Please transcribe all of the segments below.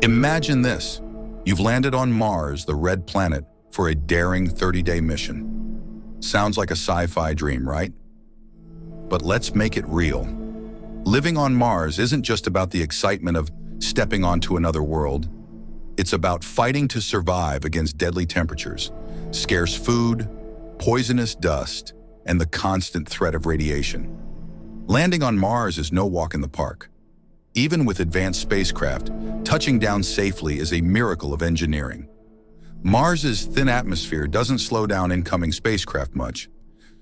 Imagine this. You've landed on Mars, the red planet, for a daring 30-day mission. Sounds like a sci-fi dream, right? But let's make it real. Living on Mars isn't just about the excitement of stepping onto another world. It's about fighting to survive against deadly temperatures, scarce food, poisonous dust, and the constant threat of radiation. Landing on Mars is no walk in the park. Even with advanced spacecraft, touching down safely is a miracle of engineering. Mars's thin atmosphere doesn't slow down incoming spacecraft much,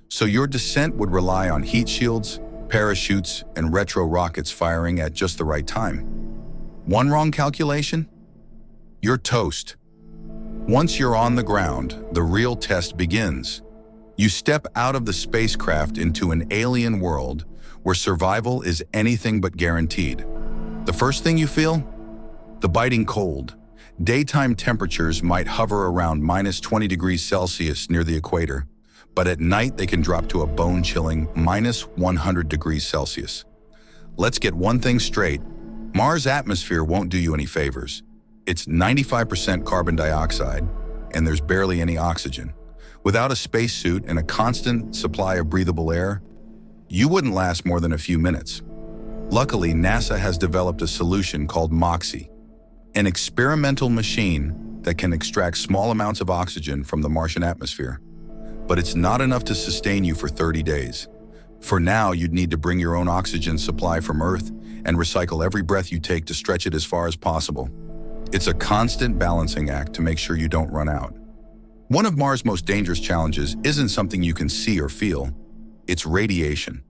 so your descent would rely on heat shields, parachutes, and retro rockets firing at just the right time. One wrong calculation? You're toast. Once you're on the ground, the real test begins. You step out of the spacecraft into an alien world where survival is anything but guaranteed. The first thing you feel? The biting cold. Daytime temperatures might hover around -20 degrees Celsius near the equator, but at night they can drop to a bone-chilling -100 degrees Celsius. Let's get one thing straight. Mars' atmosphere won't do you any favors. It's 95% carbon dioxide, and there's barely any oxygen. Without a spacesuit and a constant supply of breathable air, you wouldn't last more than a few minutes. Luckily, NASA has developed a solution called MOXIE, an experimental machine that can extract small amounts of oxygen from the Martian atmosphere. But it's not enough to sustain you for 30 days. For now, you'd need to bring your own oxygen supply from Earth and recycle every breath you take to stretch it as far as possible. It's a constant balancing act to make sure you don't run out. One of Mars' most dangerous challenges isn't something you can see or feel. It's radiation.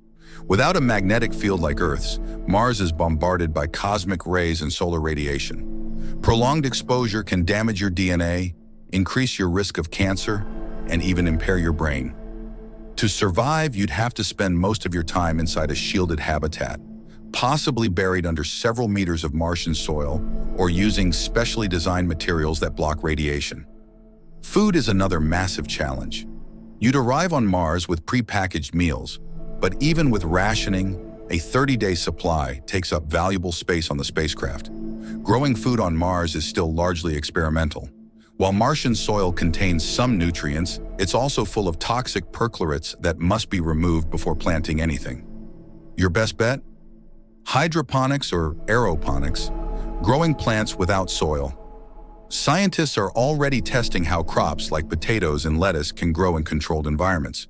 Without a magnetic field like Earth's, Mars is bombarded by cosmic rays and solar radiation. Prolonged exposure can damage your DNA, increase your risk of cancer, and even impair your brain. To survive, you'd have to spend most of your time inside a shielded habitat, possibly buried under several meters of Martian soil or using specially designed materials that block radiation. Food is another massive challenge. You'd arrive on Mars with pre-packaged meals, but even with rationing, a 30-day supply takes up valuable space on the spacecraft. Growing food on Mars is still largely experimental. While Martian soil contains some nutrients, it's also full of toxic perchlorates that must be removed before planting anything. Your best bet? Hydroponics or aeroponics, growing plants without soil. Scientists are already testing how crops like potatoes and lettuce can grow in controlled environments.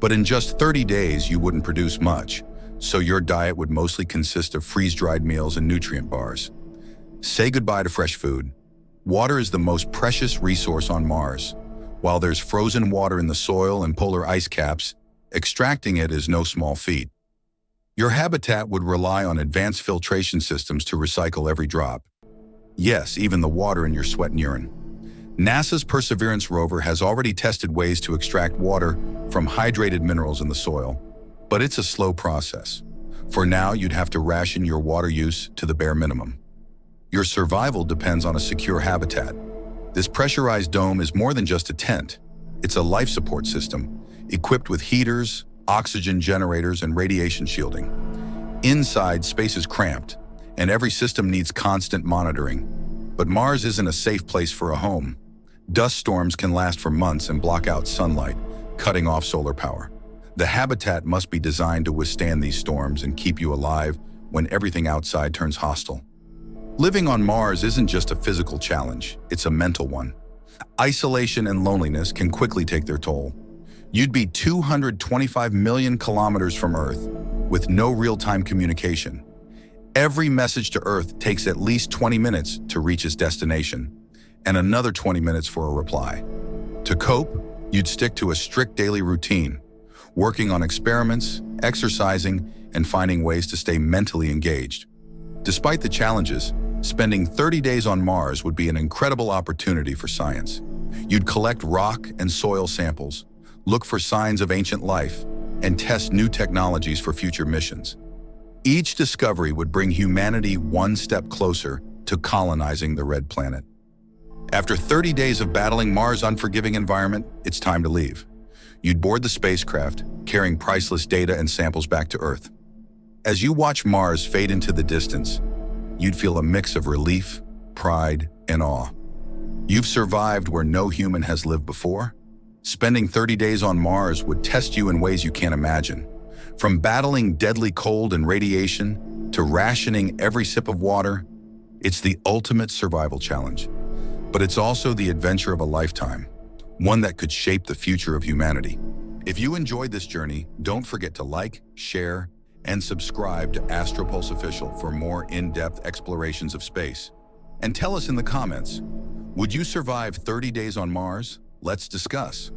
But in just 30 days, you wouldn't produce much, so your diet would mostly consist of freeze-dried meals and nutrient bars. Say goodbye to fresh food. Water is the most precious resource on Mars. While there's frozen water in the soil and polar ice caps, extracting it is no small feat. Your habitat would rely on advanced filtration systems to recycle every drop. Yes, even the water in your sweat and urine. NASA's Perseverance rover has already tested ways to extract water from hydrated minerals in the soil, but it's a slow process. For now, you'd have to ration your water use to the bare minimum. Your survival depends on a secure habitat. This pressurized dome is more than just a tent. It's a life support system, equipped with heaters, oxygen generators, and radiation shielding. Inside, space is cramped, and every system needs constant monitoring. But Mars isn't a safe place for a home. Dust storms can last for months and block out sunlight, cutting off solar power. The habitat must be designed to withstand these storms and keep you alive when everything outside turns hostile. Living on Mars isn't just a physical challenge, it's a mental one. Isolation and loneliness can quickly take their toll. You'd be 225 million kilometers from Earth, with no real-time communication. Every message to Earth takes at least 20 minutes to reach its destination, and another 20 minutes for a reply. To cope, you'd stick to a strict daily routine, working on experiments, exercising, and finding ways to stay mentally engaged. Despite the challenges, spending 30 days on Mars would be an incredible opportunity for science. You'd collect rock and soil samples, look for signs of ancient life, and test new technologies for future missions. Each discovery would bring humanity one step closer to colonizing the red planet. After 30 days of battling Mars' unforgiving environment, it's time to leave. You'd board the spacecraft, carrying priceless data and samples back to Earth. As you watch Mars fade into the distance, you'd feel a mix of relief pride, and awe. You've survived where no human has lived before. Spending 30 days on Mars would test you in ways you can't imagine. From battling deadly cold and radiation to rationing every sip of water, it's the ultimate survival challenge. But it's also the adventure of a lifetime, one that could shape the future of humanity. If you enjoyed this journey, don't forget to like, share, and subscribe to AstroPulse Official for more in-depth explorations of space. And tell us in the comments, would you survive 30 days on Mars? Let's discuss.